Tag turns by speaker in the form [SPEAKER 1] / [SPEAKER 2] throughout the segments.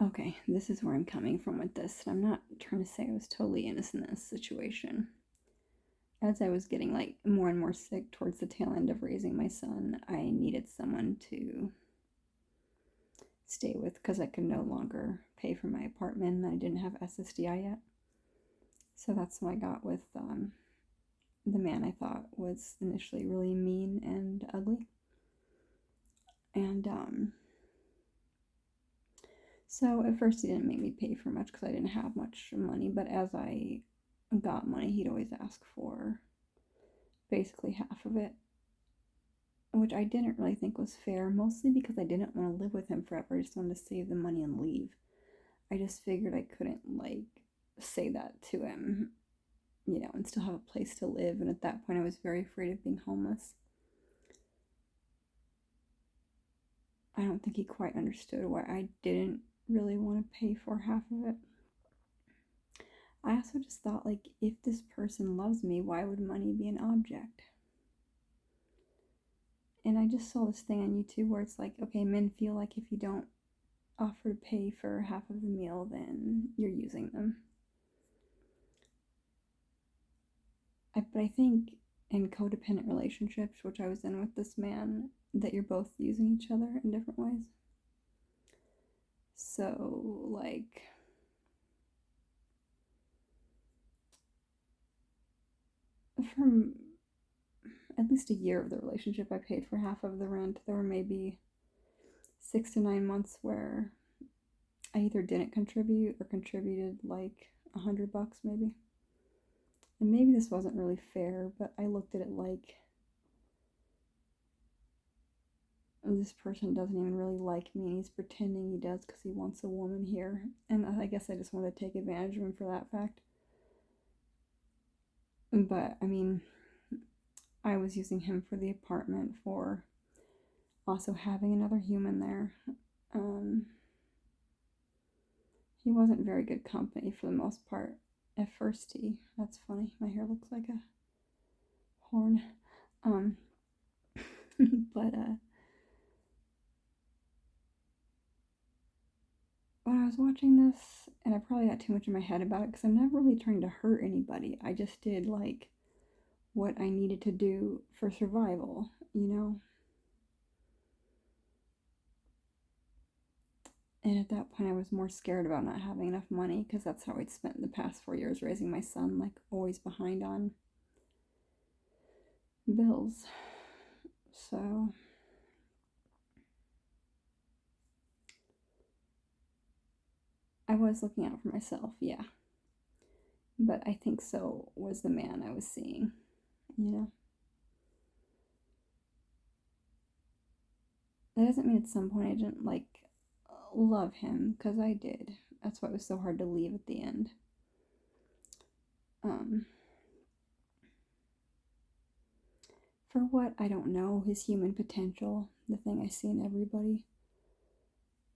[SPEAKER 1] Okay, this is where I'm coming from with this. I'm not trying to say I was totally innocent in this situation. As I was getting like more and more sick towards the tail end of raising my son, I needed someone to stay with because I could no longer pay for my apartment and I didn't have SSDI yet. So that's when I got with the man I thought was initially really mean and ugly. And so at first he didn't make me pay for much because I didn't have much money, but as I got money, he'd always ask for basically half of it, which I didn't really think was fair, mostly because I didn't want to live with him forever. I just wanted to save the money and leave. I just figured I couldn't, like, say that to him, and still have a place to live. And at that point, I was very afraid of being homeless. I don't think he quite understood why I didn't really want to pay for half of it. I also just thought, like, if this person loves me, why would money be an object? And I just saw this thing on YouTube where it's like, okay, men feel like if you don't offer to pay for half of the meal, then you're using them. But I think in codependent relationships, which I was in with this man, that you're both using each other in different ways. So, like, from at least a year of the relationship, I paid for half of the rent. There were maybe 6 to 9 months where I either didn't contribute or contributed like $100 maybe. And maybe this wasn't really fair, but I looked at it like this person doesn't even really like me and he's pretending he does because he wants a woman here. And I guess I just wanted to take advantage of him for that fact. But I mean, I was using him for the apartment, for also having another human there. He wasn't very good company for the most part. At first, that's funny. My hair looks like a horn. Um, but when I was watching this, and I probably got too much in my head about it because I'm never really trying to hurt anybody. I just did like what I needed to do for survival, And at that point, I was more scared about not having enough money because that's how I'd spent the past 4 years raising my son, like always behind on bills. So I was looking out for myself, yeah. But I think so was the man I was seeing, you know? That doesn't mean at some point I didn't, like, love him, because I did. That's why it was so hard to leave at the end. For what? I don't know. His human potential, the thing I see in everybody.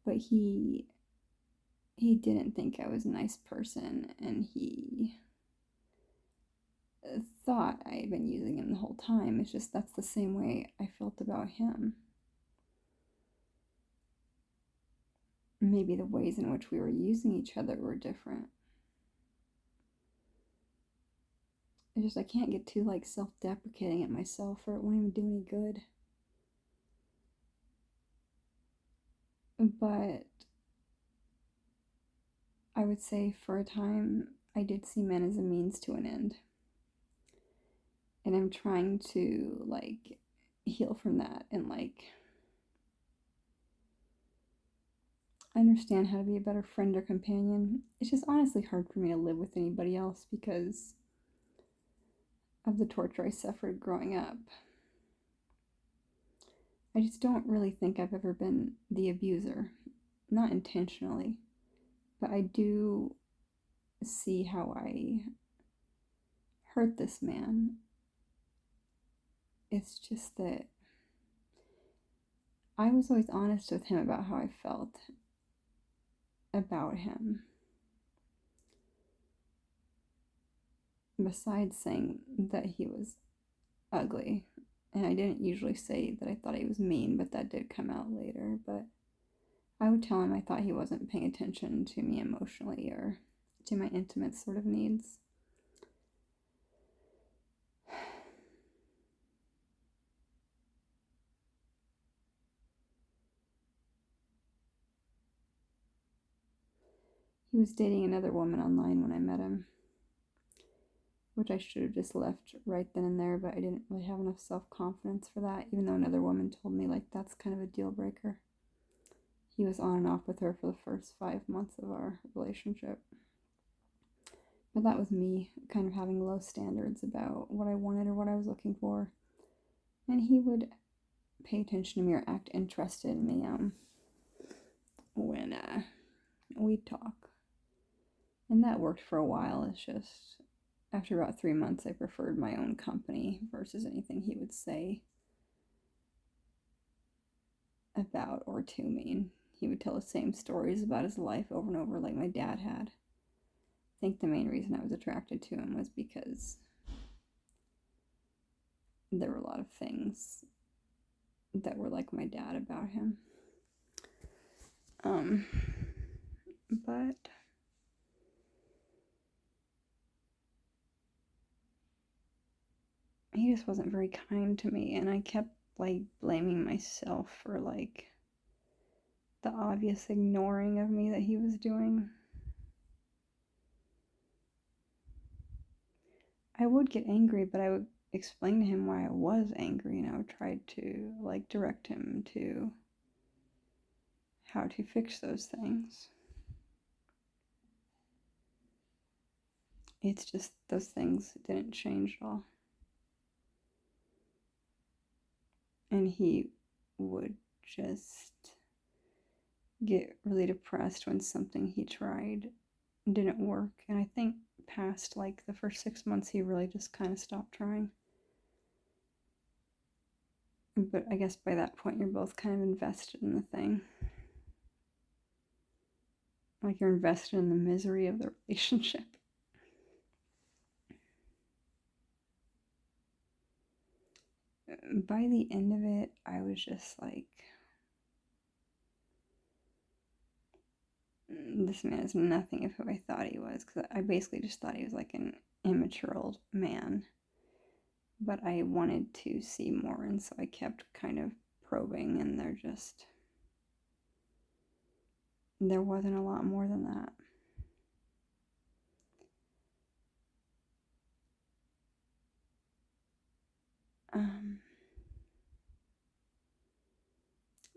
[SPEAKER 1] But he didn't think I was a nice person, and he thought I had been using him the whole time. It's just that's the same way I felt about him. Maybe the ways in which we were using each other were different. I can't get too like self-deprecating at myself, or it won't even do any good. But I would say for a time I did see men as a means to an end. And I'm trying to like heal from that and like understand how to be a better friend or companion. It's just honestly hard for me to live with anybody else because of the torture I suffered growing up. I just don't really think I've ever been the abuser. Not intentionally, but I do see how I hurt this man. It's just that I was always honest with him about how I felt about him. Besides saying that he was ugly, and I didn't usually say that I thought he was mean, but that did come out later. But I would tell him I thought he wasn't paying attention to me emotionally or to my intimate sort of needs. He was dating another woman online when I met him, which I should have just left right then and there, but I didn't really have enough self-confidence for that, even though another woman told me, like, that's kind of a deal breaker. He was on and off with her for the first 5 months of our relationship. But that was me kind of having low standards about what I wanted or what I was looking for. And he would pay attention to me or act interested in me when we'd talk. And that worked for a while. It's just after about 3 months, I preferred my own company versus anything he would say about or to me. He would tell the same stories about his life over and over, like my dad had. I think the main reason I was attracted to him was because there were a lot of things that were like my dad about him. But he just wasn't very kind to me, and I kept like blaming myself for like the obvious ignoring of me that he was doing. I would get angry, but I would explain to him why I was angry, and I would try to like direct him to how to fix those things. It's just those things didn't change at all. And he would just get really depressed when something he tried didn't work. And I think past like the first 6 months, he really just kind of stopped trying. But I guess by that point, you're both kind of invested in the thing. Like you're invested in the misery of the relationship. By the end of it, I was just like, this man is nothing of who I thought he was. Because I basically just thought he was like an immature old man. But I wanted to see more, and so I kept kind of probing, and there wasn't a lot more than that.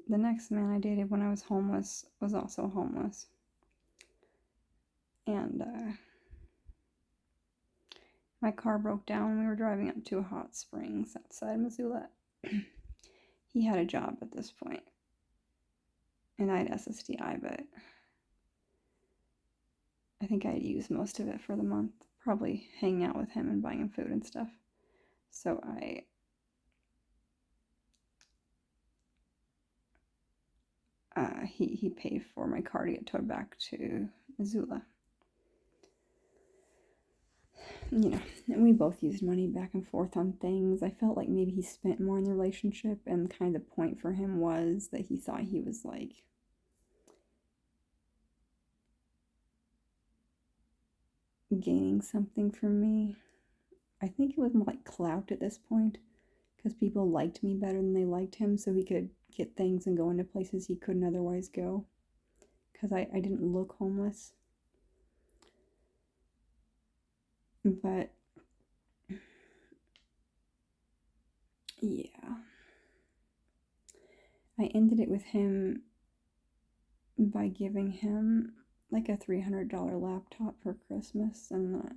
[SPEAKER 1] The next man I dated when I was homeless was also homeless. And my car broke down when we were driving up to a hot springs outside Missoula. He had a job at this point, and I had SSDI, but I think I had used most of it for the month, probably hanging out with him and buying him food and stuff. So he paid for my car to get towed back to Missoula. You know, and we both used money back and forth on things. I felt like maybe he spent more in the relationship, and kind of the point for him was that he thought he was like gaining something from me. I think it was more like clout at this point, because people liked me better than they liked him, so he could get things and go into places he couldn't otherwise go, because I didn't look homeless. But yeah, I ended it with him by giving him like a $300 laptop for Christmas, and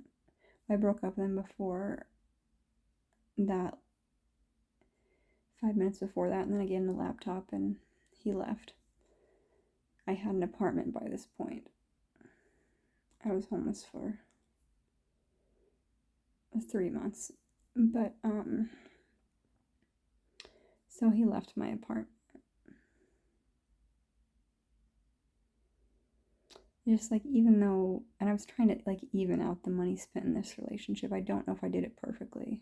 [SPEAKER 1] I broke up with him before that, 5 minutes before that, and then I gave him the laptop and he left. I had an apartment by this point. I was homeless for 3 months, but so he left my apartment. Just like, even though, and I was trying to like even out the money spent in this relationship, I don't know if I did it perfectly.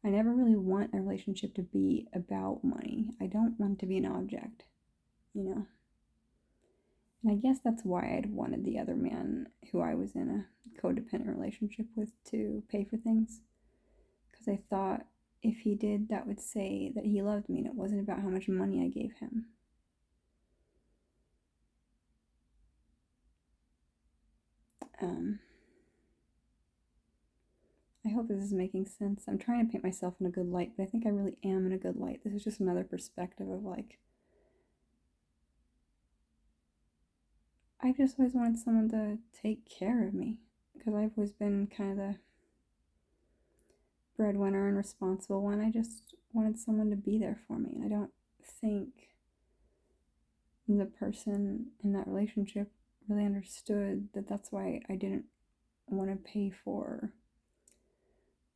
[SPEAKER 1] I never really want a relationship to be about money. I don't want to be an object, you know? And I guess that's why I'd wanted the other man who I was in a codependent relationship with to pay for things. Because I thought if he did, that would say that he loved me and it wasn't about how much money I gave him. I hope this is making sense. I'm trying to paint myself in a good light, but I think I really am in a good light. This is just another perspective of like, I've just always wanted someone to take care of me because I've always been kind of the breadwinner and responsible one. I just wanted someone to be there for me, and I don't think the person in that relationship really understood that that's why I didn't want to pay for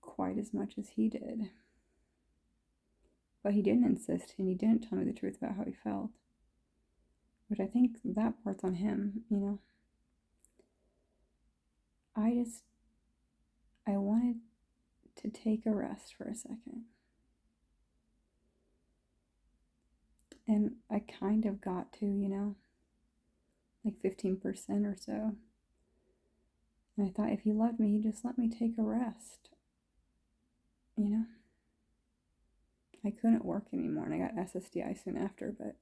[SPEAKER 1] quite as much as he did. But he didn't insist, and he didn't tell me the truth about how he felt. Which I think that part's on him, you know. I wanted to take a rest for a second. And I kind of got to, you know, like 15% or so. And I thought if he loved me, he'd just let me take a rest, you know. I couldn't work anymore, and I got SSDI soon after, but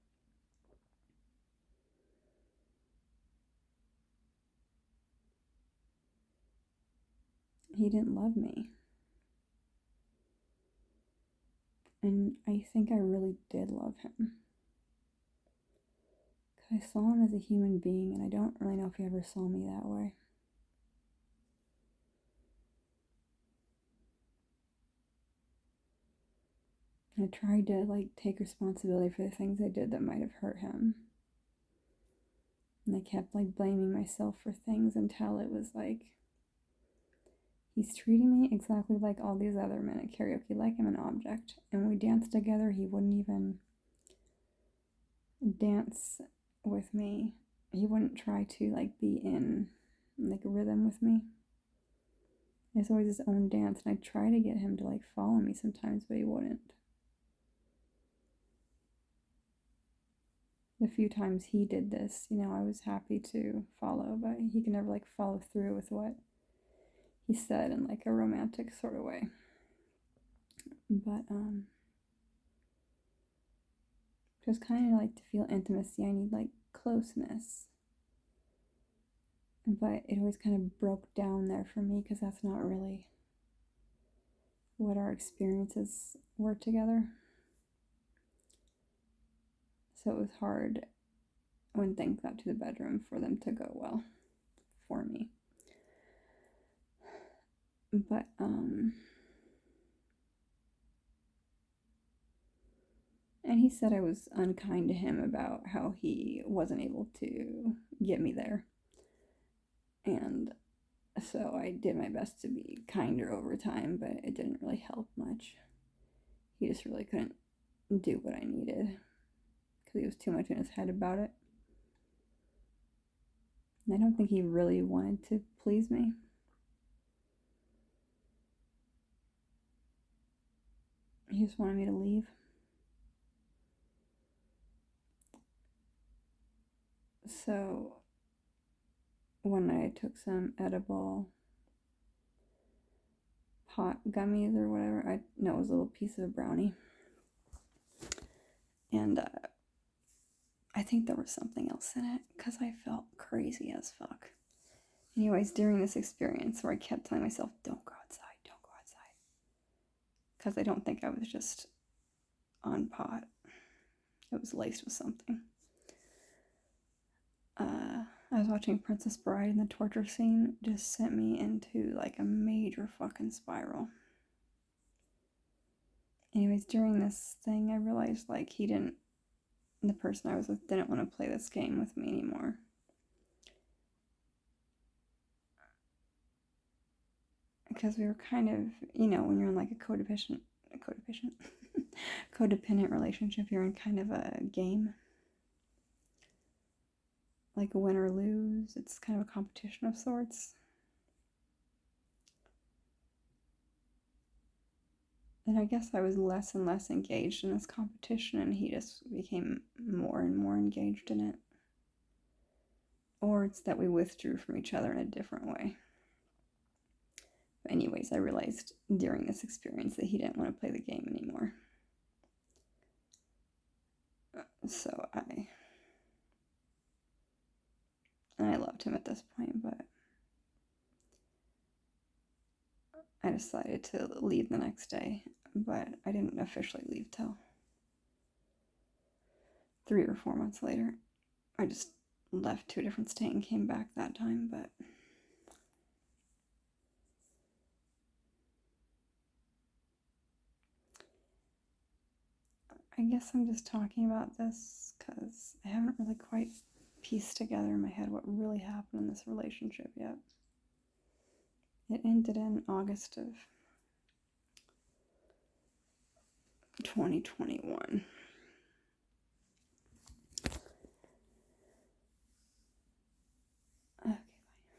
[SPEAKER 1] he didn't love me. And I think I really did love him. Because I saw him as a human being, and I don't really know if he ever saw me that way. I tried to like take responsibility for the things I did that might have hurt him. And I kept like blaming myself for things until it was like, he's treating me exactly like all these other men at karaoke, like I'm an object. And when we danced together, he wouldn't even dance with me. He wouldn't try to like be in like a rhythm with me. It's always his own dance, and I try to get him to like follow me sometimes, but he wouldn't. The few times he did this, you know, I was happy to follow, but he can never like follow through with what he said in like a romantic sort of way. But just kind of like to feel intimacy, I need like closeness. But it always kind of broke down there for me because that's not really what our experiences were together. So it was hard when things got to the bedroom for them to go well for me. But and he said I was unkind to him about how he wasn't able to get me there. And so I did my best to be kinder over time, but it didn't really help much. He just really couldn't do what I needed because he was too much in his head about it. And I don't think he really wanted to please me. He just wanted me to leave. So one night I took some edible pot gummies or whatever. No, it was a little piece of brownie. And I think there was something else in it because I felt crazy as fuck. Anyways, during this experience where I kept telling myself, don't go outside, don't go outside. Because I don't think I was just on pot. It was laced with something. I was watching Princess Bride, and the torture scene just sent me into like a major fucking spiral. Anyways, during this thing, I realized like the person I was with didn't want to play this game with me anymore. Because we were kind of, you know, when you're in like a codependent relationship, you're in kind of a game. Like a win or lose. It's kind of a competition of sorts. And I guess I was less and less engaged in this competition, and he just became more and more engaged in it. or it's that we withdrew from each other in a different way. But anyways, I realized during this experience that he didn't want to play the game anymore. So I loved him at this point, but I decided to leave the next day, but I didn't officially leave till 3 or 4 months later. I just left to a different state and came back that time, but I guess I'm just talking about this because I haven't really quite pieced together in my head what really happened in this relationship yet. It ended in August of 2021.